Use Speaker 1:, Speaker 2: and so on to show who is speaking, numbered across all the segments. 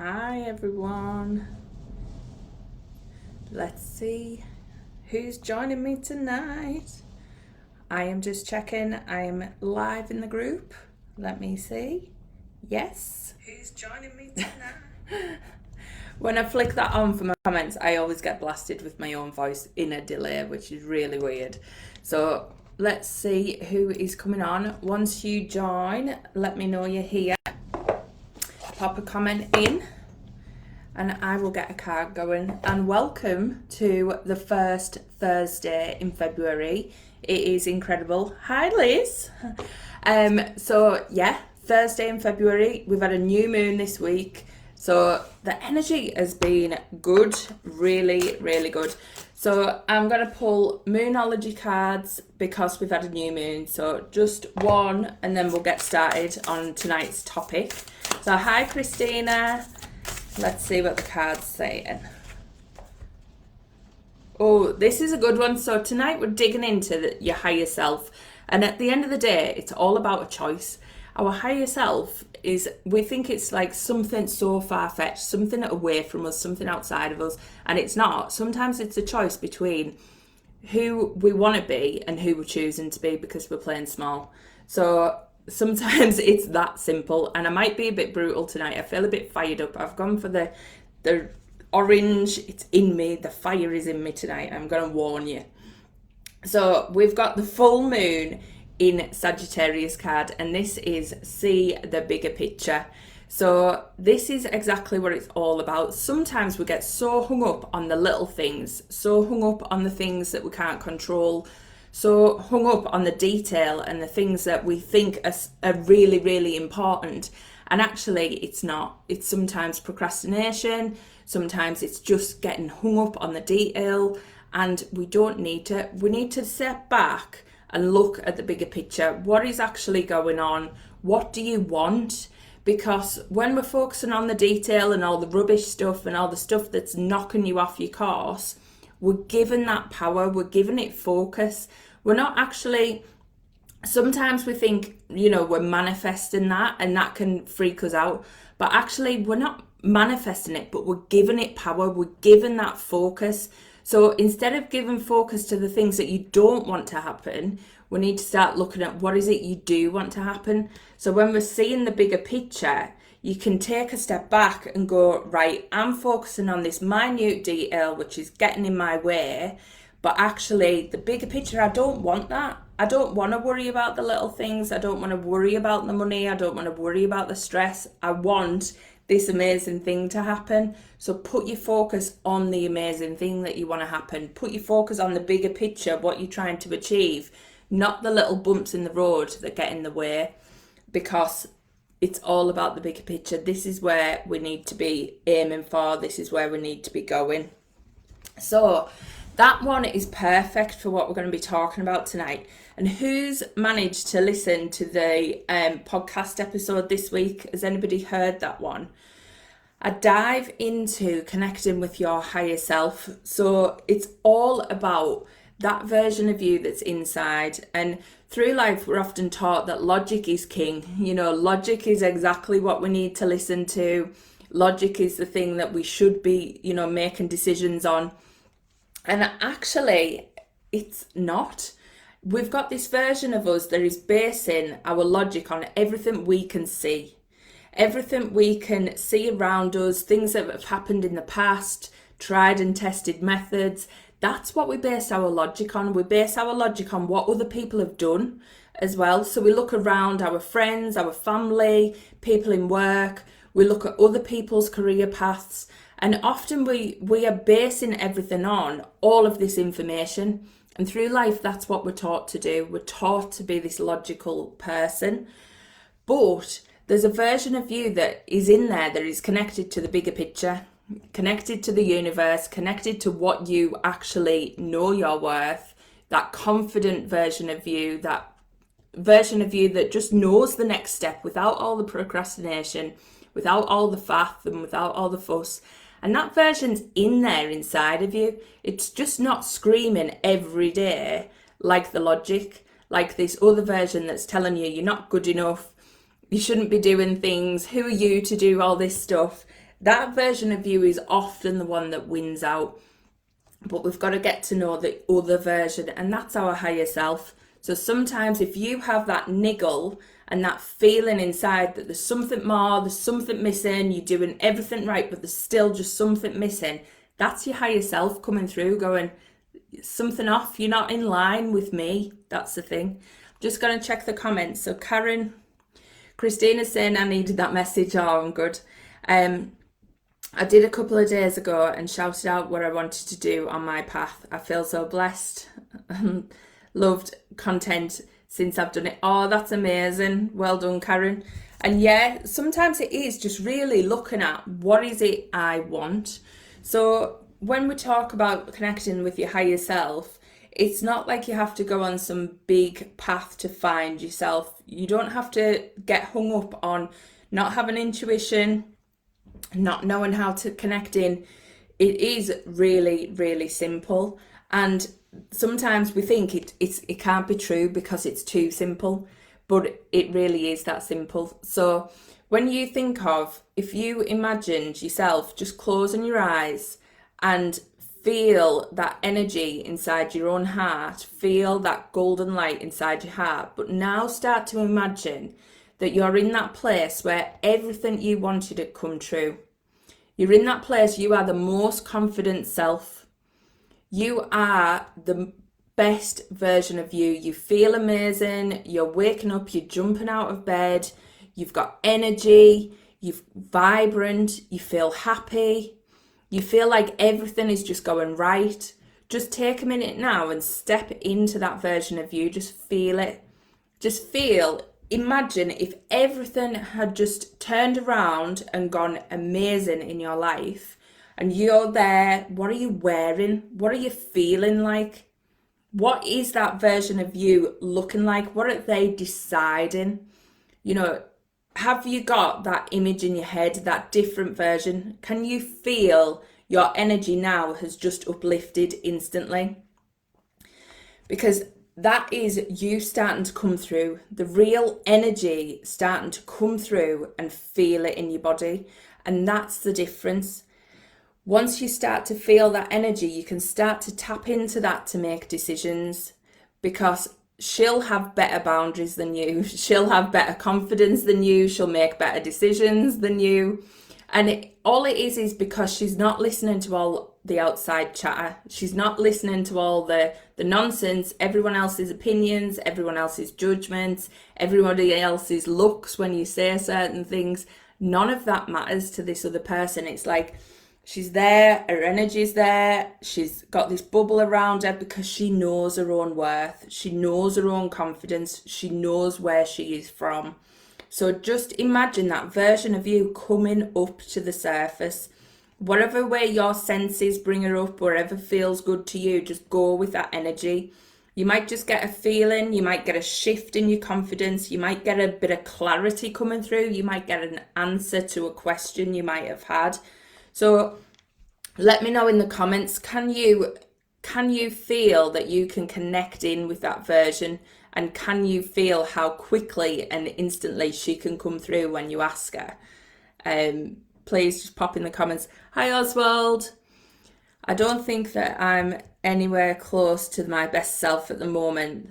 Speaker 1: Hi everyone. Let's see who's joining me tonight. I am just checking. I am live in the group. Let me see. Yes.
Speaker 2: Who's joining me tonight?
Speaker 1: When I flick that on for my comments, I always get blasted with my own voice in a delay, which is really weird. So let's see who is coming on. Once you join, let me know you're here. Pop a comment in and I will get a card going. And welcome to the first Thursday in February. It is incredible. Hi Liz. So yeah, Thursday in February. We've had a new moon this week. So the energy has been good, really, really good. So I'm going to pull Moonology cards because we've had a new moon. So just one and then we'll get started on tonight's topic. So hi Christina. Let's see what the card's saying. Oh, this is a good one. So tonight we're digging into your higher self. And at the end of the day, it's all about a choice. Our higher self is, we think it's like something so far-fetched, something away from us, something outside of us. And it's not. Sometimes it's a choice between who we want to be and who we're choosing to be because we're playing small. So sometimes it's that simple, and I might be a bit brutal tonight. I feel a bit fired up. I've gone for the orange. It's in me. The fire is in me tonight. I'm going to warn you. So we've got the full moon in Sagittarius card, and this is see the bigger picture. So this is exactly what it's all about. Sometimes we get so hung up on the little things, so hung up on the things that we can't control, so hung up on the detail and the things that we think are really, really important. And actually it's not. It's sometimes procrastination, sometimes it's just getting hung up on the detail, and we don't need to. We need to step back and look at the bigger picture. What is actually going on? What do you want? Because when we're focusing on the detail and all the rubbish stuff and all the stuff that's knocking you off your course, we're given that power, we're giving it focus. We're not actually, sometimes we think, we're manifesting that and that can freak us out. But actually, we're not manifesting it, but we're giving it power, we're giving that focus. So instead of giving focus to the things that you don't want to happen, we need to start looking at what is it you do want to happen. So when we're seeing the bigger picture, you can take a step back and go, right, I'm focusing on this minute detail, which is getting in my way. But actually, the bigger picture, I don't want that. I don't want to worry about the little things. I don't want to worry about the money. I don't want to worry about the stress. I want this amazing thing to happen. So put your focus on the amazing thing that you want to happen. Put your focus on the bigger picture, what you're trying to achieve, not the little bumps in the road that get in the way, because it's all about the bigger picture. This is where we need to be aiming for. This is where we need to be going. So that one is perfect for what we're going to be talking about tonight. And who's managed to listen to the podcast episode this week? Has anybody heard that one? I dive into connecting with your higher self. So it's all about that version of you that's inside. And through life, we're often taught that logic is king. Logic is exactly what we need to listen to. Logic is the thing that we should be, making decisions on. And actually, it's not. We've got this version of us that is basing our logic on everything we can see. Everything we can see around us, things that have happened in the past, tried and tested methods. That's what we base our logic on. We base our logic on what other people have done as well. So we look around our friends, our family, people in work. We look at other people's career paths. And often we are basing everything on all of this information. And through life, that's what we're taught to do. We're taught to be this logical person. But there's a version of you that is in there that is connected to the bigger picture, connected to the universe, connected to what you actually know you're worth, that confident version of you, that version of you that just knows the next step without all the procrastination, without all the faff and without all the fuss. And that version's in there inside of you. It's just not screaming every day like the logic, like this other version that's telling you you're not good enough, you shouldn't be doing things, who are you to do all this stuff. that version of you is often the one that wins out. But we've got to get to know the other version, and that's our higher self. So sometimes if you have that niggle and that feeling inside that there's something more, there's something missing, you're doing everything right, but there's still just something missing, that's your higher self coming through going, something off, you're not in line with me. That's the thing. Just going to check the comments. So Christina's saying I needed that message. Oh, I'm good. I did a couple of days ago and shouted out what I wanted to do on my path. I feel so blessed. Loved content since I've done it. Oh, that's amazing. Well done, Karen. And yeah, sometimes it is just really looking at what is it I want. So when we talk about connecting with your higher self, it's not like you have to go on some big path to find yourself. You don't have to get hung up on not having intuition, not knowing how to connect in. It is really, really simple. And sometimes we think it can't be true because it's too simple, but it really is that simple. So when you think of, if you imagined yourself just closing your eyes and feel that energy inside your own heart, feel that golden light inside your heart, but now start to imagine that you're in that place where everything you wanted had come true. You're in that place, you are the most confident self. You are the best version of you. You feel amazing, you're waking up, you're jumping out of bed, you've got energy, you're vibrant, you feel happy, you feel like everything is just going right. Just take a minute now and step into that version of you. Just feel it. Just feel. Imagine if everything had just turned around and gone amazing in your life, and you're there. What are you wearing? What are you feeling like? What is that version of you looking like? What are they deciding? You know, have you got that image in your head, that different version? Can you feel your energy now has just uplifted instantly? Because that is you starting to come through, the real energy starting to come through and feel it in your body. And that's the difference. Once you start to feel that energy, you can start to tap into that to make decisions, because she'll have better boundaries than you. She'll have better confidence than you. She'll make better decisions than you. And all it is because she's not listening to all the outside chatter. She's not listening to all the nonsense, everyone else's opinions, everyone else's judgments, everybody else's looks when you say certain things. None of that matters to this other person. It's like she's there, her energy's there, she's got this bubble around her because she knows her own worth. She knows her own confidence. She knows where she is from. So just imagine that version of you coming up to the surface. Whatever way your senses bring her up, wherever feels good to you, just go with that energy. You might just get a feeling, you might get a shift in your confidence, you might get a bit of clarity coming through, you might get an answer to a question you might have had. So let me know in the comments, can you feel that you can connect in with that version? And can you feel how quickly and instantly she can come through when you ask her? Please just pop in the comments. Hi Oswald. I don't think that I'm anywhere close to my best self at the moment.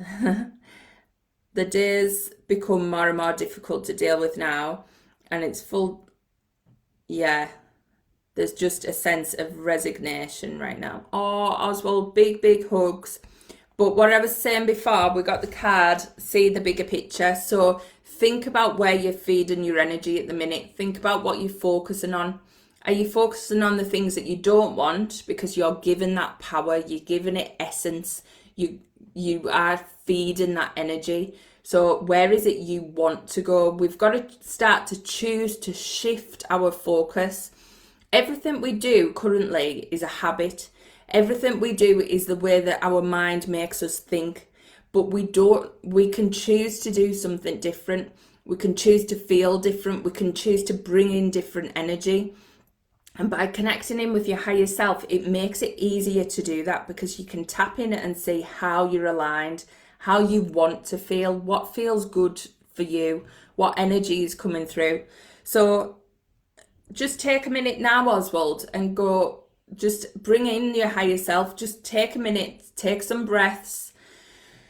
Speaker 1: The days become more and more difficult to deal with now, and it's full, yeah, there's just a sense of resignation right now. Oh, Oswald, big hugs. But what I was saying before, we got the card, see the bigger picture. So think about where you're feeding your energy at the minute. Think about what you're focusing on. Are you focusing on the things that you don't want because you're giving that power, you're giving it essence, you are feeding that energy? So where is it you want to go? We've got to start to choose to shift our focus. Everything we do currently is a habit. Everything we do is the way that our mind makes us think, but we can choose to do something different. We can choose to feel different. We can choose to bring in different energy. And by connecting in with your higher self, it makes it easier to do that, because you can tap in and see how you're aligned, how you want to feel, what feels good for you, what energy is coming through. So just take a minute now, Oswald, and go, just bring in your higher self. Just take a minute, take some breaths.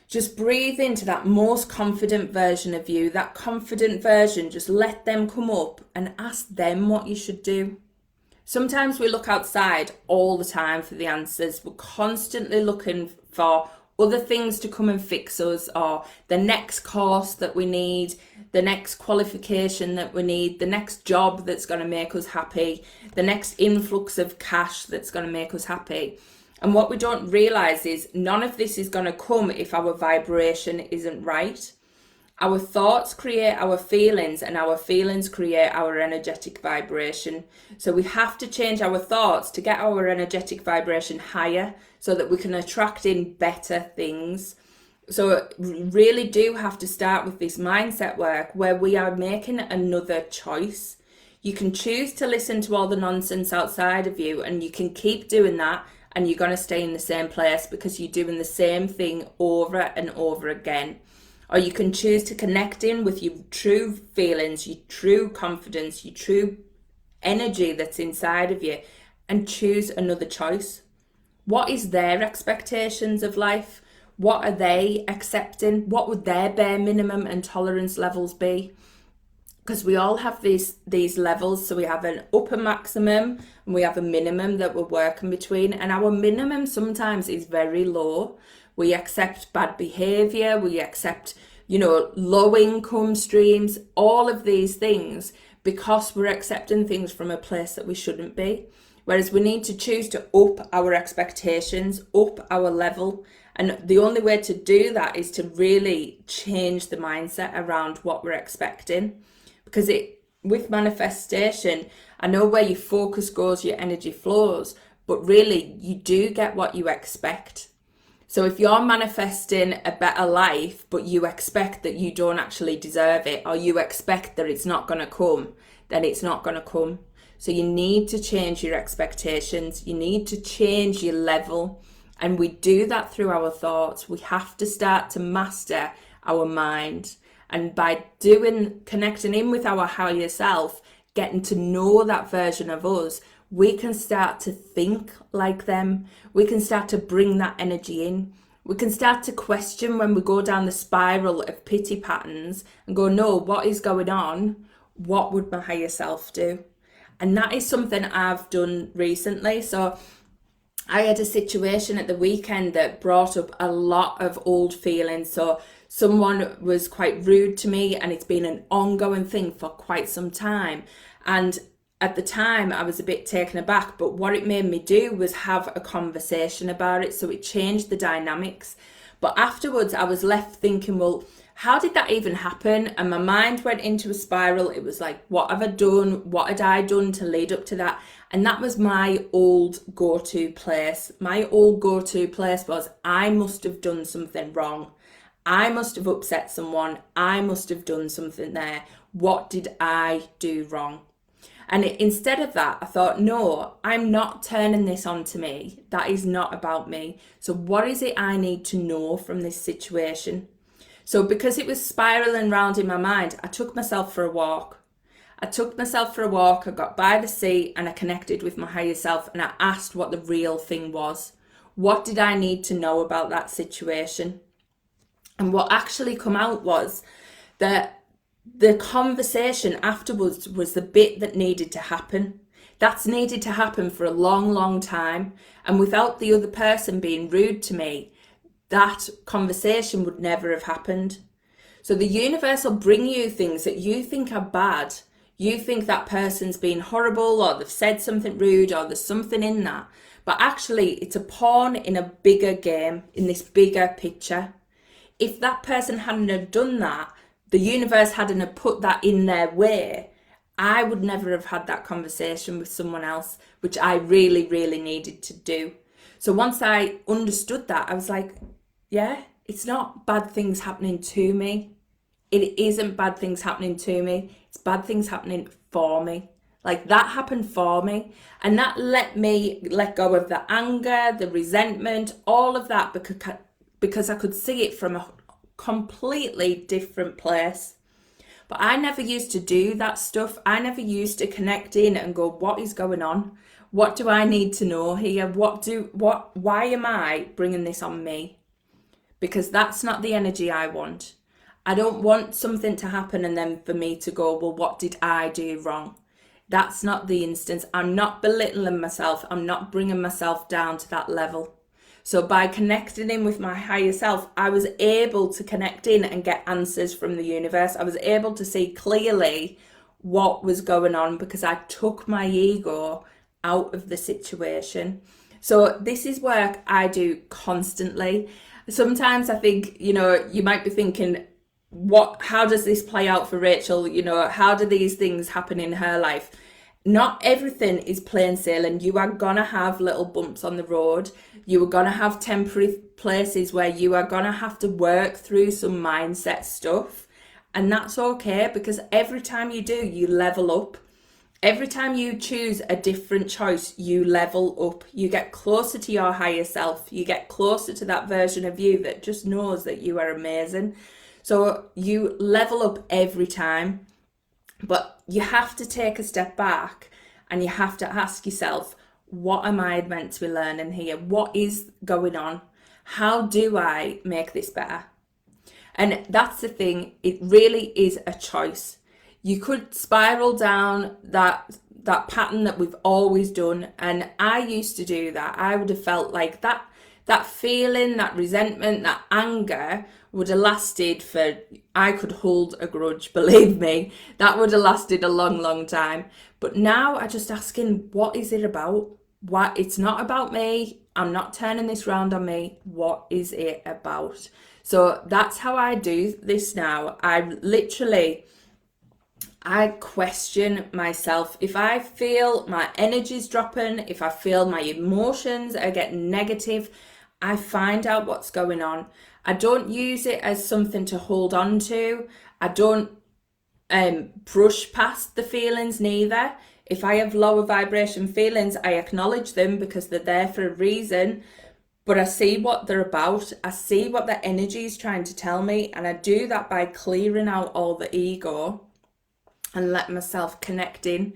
Speaker 1: Just breathe into that most confident version of you, that confident version. Just let them come up and ask them what you should do. Sometimes we look outside all the time for the answers. We're constantly looking for other things to come and fix us, or the next course that we need, the next qualification that we need, the next job that's going to make us happy, the next influx of cash that's going to make us happy. And what we don't realize is none of this is going to come if our vibration isn't right. Our thoughts create our feelings, and our feelings create our energetic vibration. So we have to change our thoughts to get our energetic vibration higher so that we can attract in better things. So we really do have to start with this mindset work where we are making another choice. You can choose to listen to all the nonsense outside of you, and you can keep doing that, and you're going to stay in the same place because you're doing the same thing over and over again. Or you can choose to connect in with your true feelings, your true confidence, your true energy that's inside of you, and choose another choice. What is their expectations of life? What are they accepting? What would their bare minimum and tolerance levels be? Because we all have these levels. So we have an upper maximum and we have a minimum that we're working between. And our minimum sometimes is very low. We accept bad behavior. We accept, low income streams, all of these things, because we're accepting things from a place that we shouldn't be. Whereas we need to choose to up our expectations, up our level. And the only way to do that is to really change the mindset around what we're expecting. Because with manifestation, I know where your focus goes, your energy flows, but really you do get what you expect. So if you're manifesting a better life, but you expect that you don't actually deserve it, or you expect that it's not going to come, then it's not going to come. So you need to change your expectations. You need to change your level. And we do that through our thoughts. We have to start to master our mind. And by connecting in with our higher self, getting to know that version of us, we can start to think like them. We can start to bring that energy in. We can start to question when we go down the spiral of pity patterns and go, no, what is going on? What would my higher self do? And that is something I've done recently. So I had a situation at the weekend that brought up a lot of old feelings. So someone was quite rude to me, and it's been an ongoing thing for quite some time. And at the time, I was a bit taken aback, but what it made me do was have a conversation about it. So it changed the dynamics. But afterwards, I was left thinking, well, how did that even happen? And my mind went into a spiral. It was like, what have I done? What had I done to lead up to that? And that was my old go-to place. My old go-to place was, I must have done something wrong. I must have upset someone. I must have done something there. What did I do wrong? And instead of that, I thought, no, I'm not turning this on to me. That is not about me. So what is it I need to know from this situation? So because it was spiraling around in my mind, I took myself for a walk. I got by the sea, and I connected with my higher self, and I asked what the real thing was. What did I need to know about that situation? And what actually come out was that the conversation afterwards was the bit that needed to happen. That's needed to happen for a long, long time. And without the other person being rude to me, that conversation would never have happened. So the universe will bring you things that you think are bad. You think that person's been horrible, or they've said something rude, or there's something in that. But actually, it's a pawn in a bigger game, in this bigger picture. If that person hadn't have done that, the universe hadn't have put that in their way, I would never have had that conversation with someone else, which I really, really needed to do. So once I understood that, I was like, yeah, it's not bad things happening to me. It isn't bad things happening to me. It's bad things happening for me. Like, that happened for me. And that let me let go of the anger, the resentment, all of that, because I could see it from a completely different place. But I never used to do that stuff. I never used to connect in and go, what is going on? What do I need to know here? Why am I bringing this on me? Because that's not the energy I want. I don't want something to happen and then for me to go, well, what did I do wrong? That's not the instance. I'm not belittling myself. I'm not bringing myself down to that level. So by connecting in with my higher self, I was able to connect in and get answers from the universe. I was able to see clearly what was going on because I took my ego out of the situation. So this is work I do constantly. Sometimes I think, you might be thinking, how does this play out for Rachel? How do these things happen in her life? Not everything is plain sailing. You are gonna have little bumps on the road. You are gonna have temporary places where you are gonna have to work through some mindset stuff. And that's okay, because every time you do, you level up. Every time you choose a different choice, you level up. You get closer to your higher self. You get closer to that version of you that just knows that you are amazing. So you level up every time. But you have to take a step back and you have to ask yourself, what am I meant to be learning here? What is going on? How do I make this better? And that's the thing. It really is a choice. You could spiral down that pattern that we've always done. And I used to do that. I would have felt like that feeling, that resentment, that anger would have lasted for, I could hold a grudge, believe me. That would have lasted a long, long time. But now I just asking, what is it about? What? It's not about me. I'm not turning this round on me. What is it about? So that's how I do this now. I question myself. If I feel my energy's dropping, if I feel my emotions are getting negative, I find out what's going on. I don't use it as something to hold on to. I don't brush past the feelings neither. If I have lower vibration feelings, I acknowledge them because they're there for a reason. But I see what they're about. I see what the energy is trying to tell me. And I do that by clearing out all the ego and let myself connect in.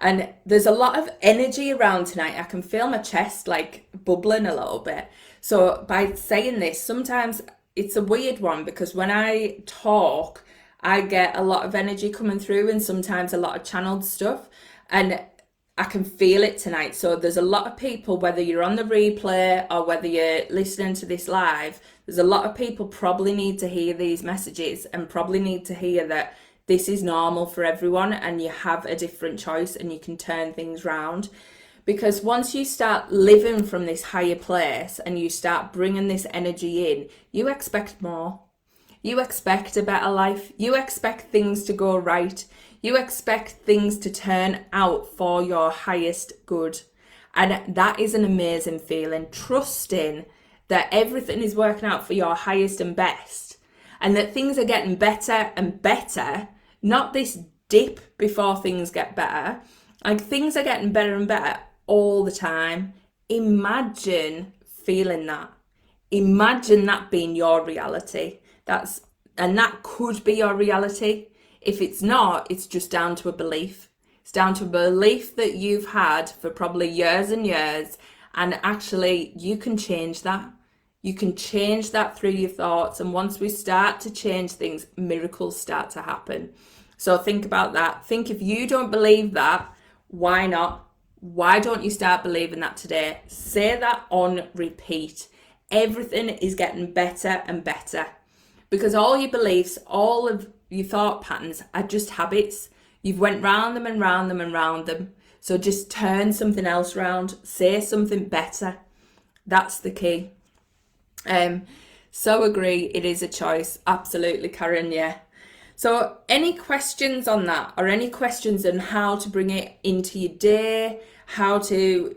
Speaker 1: And there's a lot of energy around tonight. I can feel my chest like bubbling a little bit. So by saying this, sometimes it's a weird one because when I talk, I get a lot of energy coming through and sometimes a lot of channeled stuff. And I can feel it tonight. So there's a lot of people, whether you're on the replay or whether you're listening to this live, there's a lot of people probably need to hear these messages and probably need to hear that this is normal for everyone and you have a different choice and you can turn things round. Because once you start living from this higher place and you start bringing this energy in, you expect more. You expect a better life. You expect things to go right. You expect things to turn out for your highest good. And that is an amazing feeling, trusting that everything is working out for your highest and best and that things are getting better and better. Not this dip before things get better. Like things are getting better and better all the time. Imagine feeling that. Imagine that being your reality. And that could be your reality. If it's not, it's just down to a belief. It's down to a belief that you've had for probably years and years. And actually, you can change that. You can change that through your thoughts. And once we start to change things, miracles start to happen. So think about that. Think if you don't believe that, why not? Why don't you start believing that today? Say that on repeat. Everything is getting better and better. Because all your beliefs, all of your thought patterns are just habits. You've went round them and round them and round them. So just turn something else round. Say something better. That's the key. So agree, it is a choice. Absolutely, Karen, yeah. So any questions on that or any questions on how to bring it into your day, how to,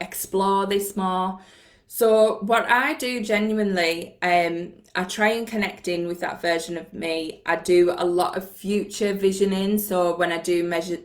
Speaker 1: explore this more? So what I do genuinely, I try and connect in with that version of me. I do a lot of future visioning. So when I do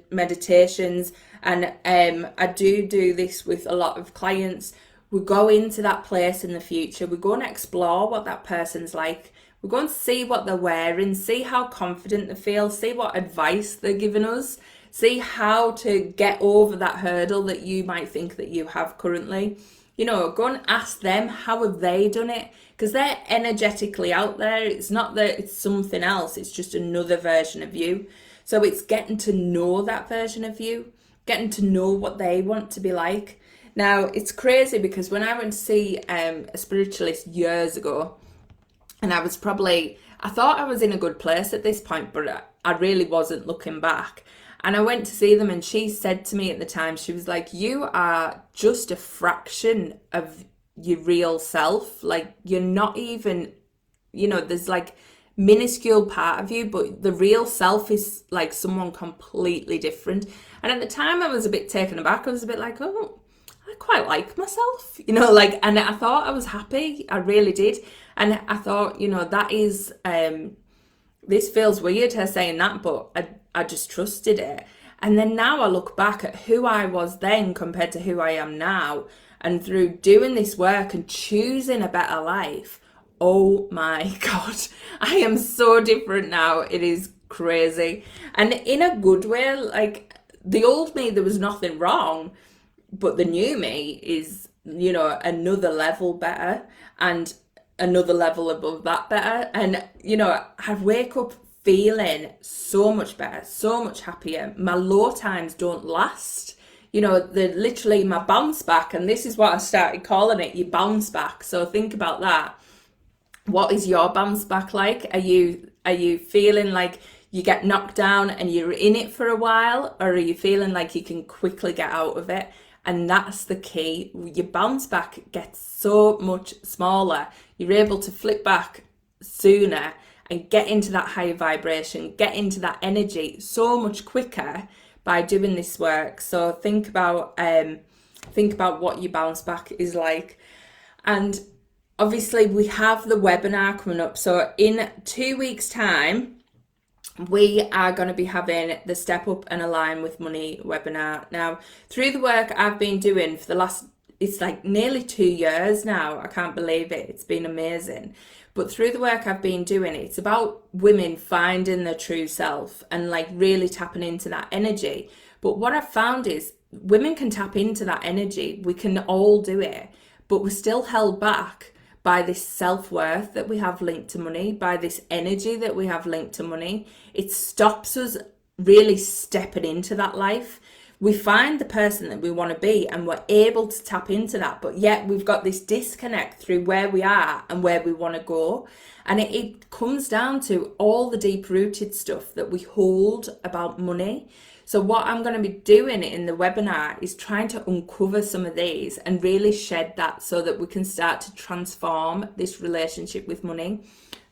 Speaker 1: meditations and I do this with a lot of clients, we go into that place in the future. We go and explore what that person's like. We go and see what they're wearing, see how confident they feel, see what advice they're giving us, see how to get over that hurdle that you might think that you have currently. You know, go and ask them, how have they done it? Because they're energetically out there. It's not that it's something else, it's just another version of you. So it's getting to know that version of you, getting to know what they want to be like. Now, it's crazy because when I went to see a spiritualist years ago, and I thought I was in a good place at this point, but I really wasn't looking back. And I went to see them, and she said to me at the time, she was like, you are just a fraction of your real self. Like, you're not even, you know, there's like minuscule part of you, but the real self is like someone completely different. And at the time I was a bit taken aback. I was a bit like, oh, I quite like myself, you know, like, and I thought I was happy. I really did. And I thought, you know, that is, this feels weird, her saying that, but I just trusted it. And then now I look back at who I was then compared to who I am now. And through doing this work and choosing a better life, oh my God, I am so different now. It is crazy. And in a good way, like the old me, there was nothing wrong, but the new me is, you know, another level better and another level above that better. And, you know, I wake up feeling so much better, so much happier. My low times don't last. You know, they're literally my bounce back. And this is what I started calling it, your bounce back. So think about that. What is your bounce back like? Are you feeling like you get knocked down and you're in it for a while? Or are you feeling like you can quickly get out of it? And that's the key. Your bounce back gets so much smaller. You're able to flip back sooner and get into that higher vibration, get into that energy so much quicker by doing this work. So think about what your bounce back is like. And obviously we have the webinar coming up. So in 2 weeks' time, we are going to be having the Step Up and Align with Money webinar. Now, through the work I've been doing for the last, it's like nearly 2 years now. I can't believe it. It's been amazing. But through the work I've been doing, it's about women finding their true self and like really tapping into that energy. But what I've found is women can tap into that energy. We can all do it, but we're still held back by this self-worth that we have linked to money, by this energy that we have linked to money. It stops us really stepping into that life. We find the person that we want to be and we're able to tap into that, but yet we've got this disconnect through where we are and where we want to go. And it comes down to all the deep-rooted stuff that we hold about money. So what I'm going to be doing in the webinar is trying to uncover some of these and really shed that so that we can start to transform this relationship with money.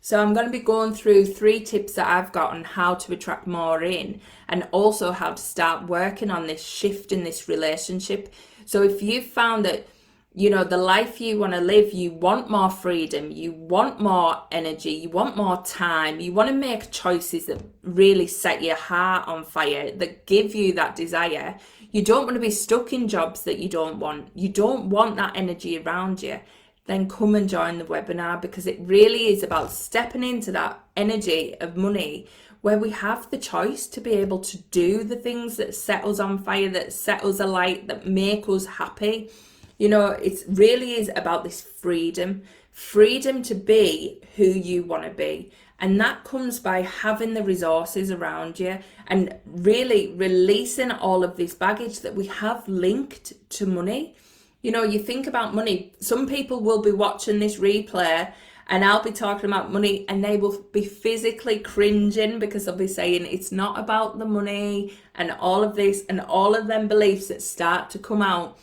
Speaker 1: So I'm going to be going through 3 tips that I've got on how to attract more in and also how to start working on this shift in this relationship. So if you've found that, you know, the life you want to live, you want more freedom, you want more energy, you want more time, you want to make choices that really set your heart on fire, that give you that desire. You don't want to be stuck in jobs that you don't want. You don't want that energy around you. Then come and join the webinar, because it really is about stepping into that energy of money where we have the choice to be able to do the things that set us on fire, that set us alight, that make us happy. You know, it really is about this freedom to be who you want to be. And that comes by having the resources around you and really releasing all of this baggage that we have linked to money. You know, you think about money, some people will be watching this replay and I'll be talking about money and they will be physically cringing because they'll be saying it's not about the money and all of this and all of them beliefs that start to come out.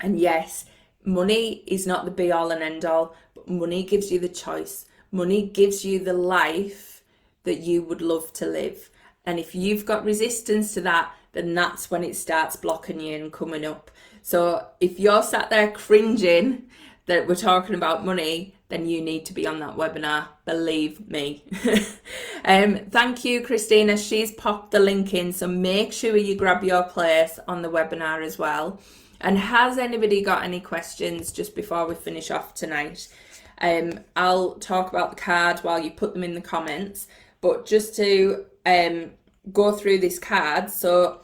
Speaker 1: And yes, money is not the be all and end all, but money gives you the choice. Money gives you the life that you would love to live. And if you've got resistance to that, then that's when it starts blocking you and coming up. So if you're sat there cringing that we're talking about money, then you need to be on that webinar, believe me. Thank you, Christina. She's popped the link in, so make sure you grab your place on the webinar as well. And has anybody got any questions just before we finish off tonight? I'll talk about the card while you put them in the comments. But just to go through this card, so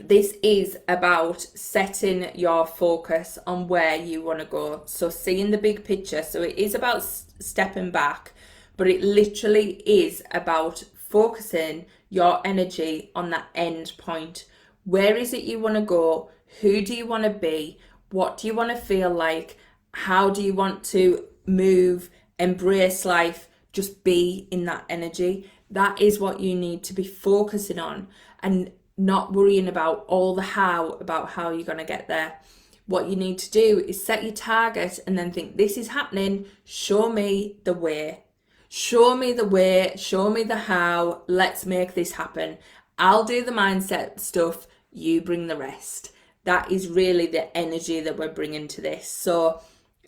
Speaker 1: this is about setting your focus on where you want to go. So seeing the big picture. So it is about stepping back, but it literally is about focusing your energy on that end point. Where is it you want to go? Who do you want to be? What do you want to feel like? How do you want to move, embrace life? Just be in that energy. That is what you need to be focusing on, and not worrying about all the about how you're going to get there. What you need to do is set your target and then think, this is happening. Show me the way. Show me the way. Show me the how. Let's make this happen. I'll do the mindset stuff. You bring the rest. That is really the energy that we're bringing to this. So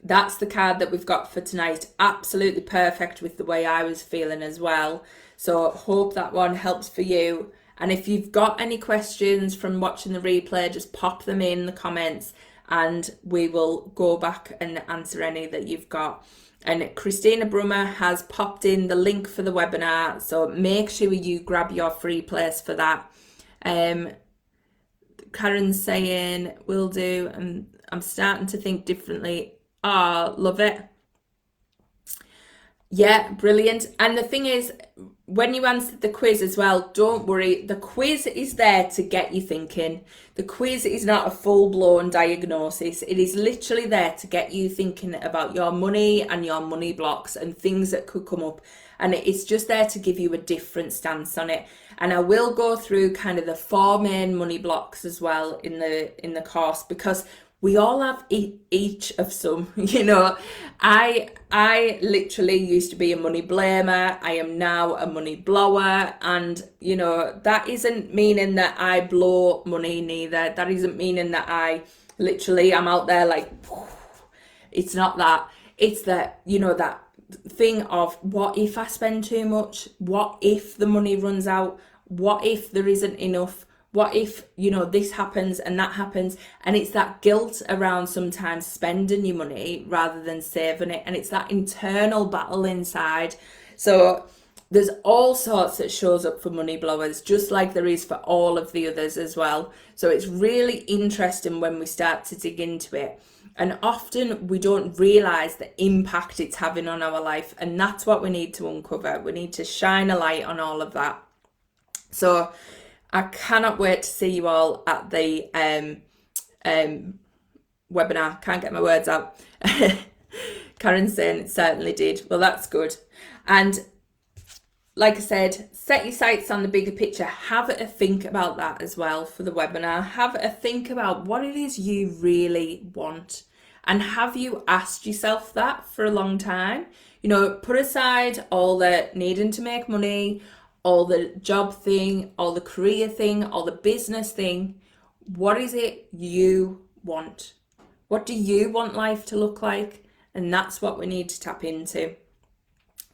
Speaker 1: that's the card that we've got for tonight. Absolutely perfect with the way I was feeling as well. So hope that one helps for you. And if you've got any questions from watching the replay, just pop them in the comments and we will go back and answer any that you've got. And Christina Brummer has popped in the link for the webinar, so make sure you grab your free place for that. Karen's saying, will do, and I'm starting to think differently. Oh, love it. Yeah, brilliant. And the thing is, when you answer the quiz as well, don't worry. The quiz is there to get you thinking. The quiz is not a full-blown diagnosis. It is literally there to get you thinking about your money and your money blocks and things that could come up. And it's just there to give you a different stance on it. And I will go through kind of the 4 main money blocks as well in the course, because we all have each of some, you know. I literally used to be a money blamer. I am now a money blower. And, you know, that isn't meaning that I blow money neither. That isn't meaning that I literally am out there like, it's not that. It's that, you know, that thing of, what if I spend too much? What if the money runs out? What if there isn't enough? What if, you know, this happens and that happens? And it's that guilt around sometimes spending your money rather than saving it. And it's that internal battle inside. So there's all sorts that shows up for money blowers, just like there is for all of the others as well. So it's really interesting when we start to dig into it. And often we don't realise the impact it's having on our life. And that's what we need to uncover. We need to shine a light on all of that. So I cannot wait to see you all at the webinar. Can't get my words out. Karen's saying it certainly did. Well, that's good. And like I said, set your sights on the bigger picture. Have a think about that as well for the webinar. Have a think about what it is you really want. And have you asked yourself that for a long time? You know, put aside all the needing to make money, all the job thing, all the career thing, all the business thing. What is it you want? What do you want life to look like? And that's what we need to tap into.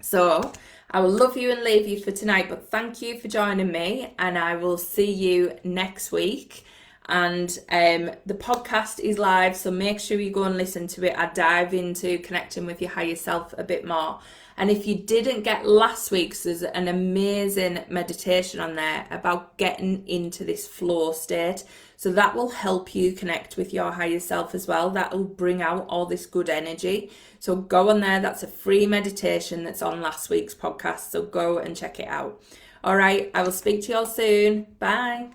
Speaker 1: So I will love you and leave you for tonight, but thank you for joining me, and I will see you next week. And the podcast is live, so make sure you go and listen to it. I dive into connecting with your higher self a bit more. And if you didn't get last week's, there's an amazing meditation on there about getting into this flow state. So that will help you connect with your higher self as well. That will bring out all this good energy. So go on there. That's a free meditation that's on last week's podcast. So go and check it out. All right. I will speak to you all soon. Bye.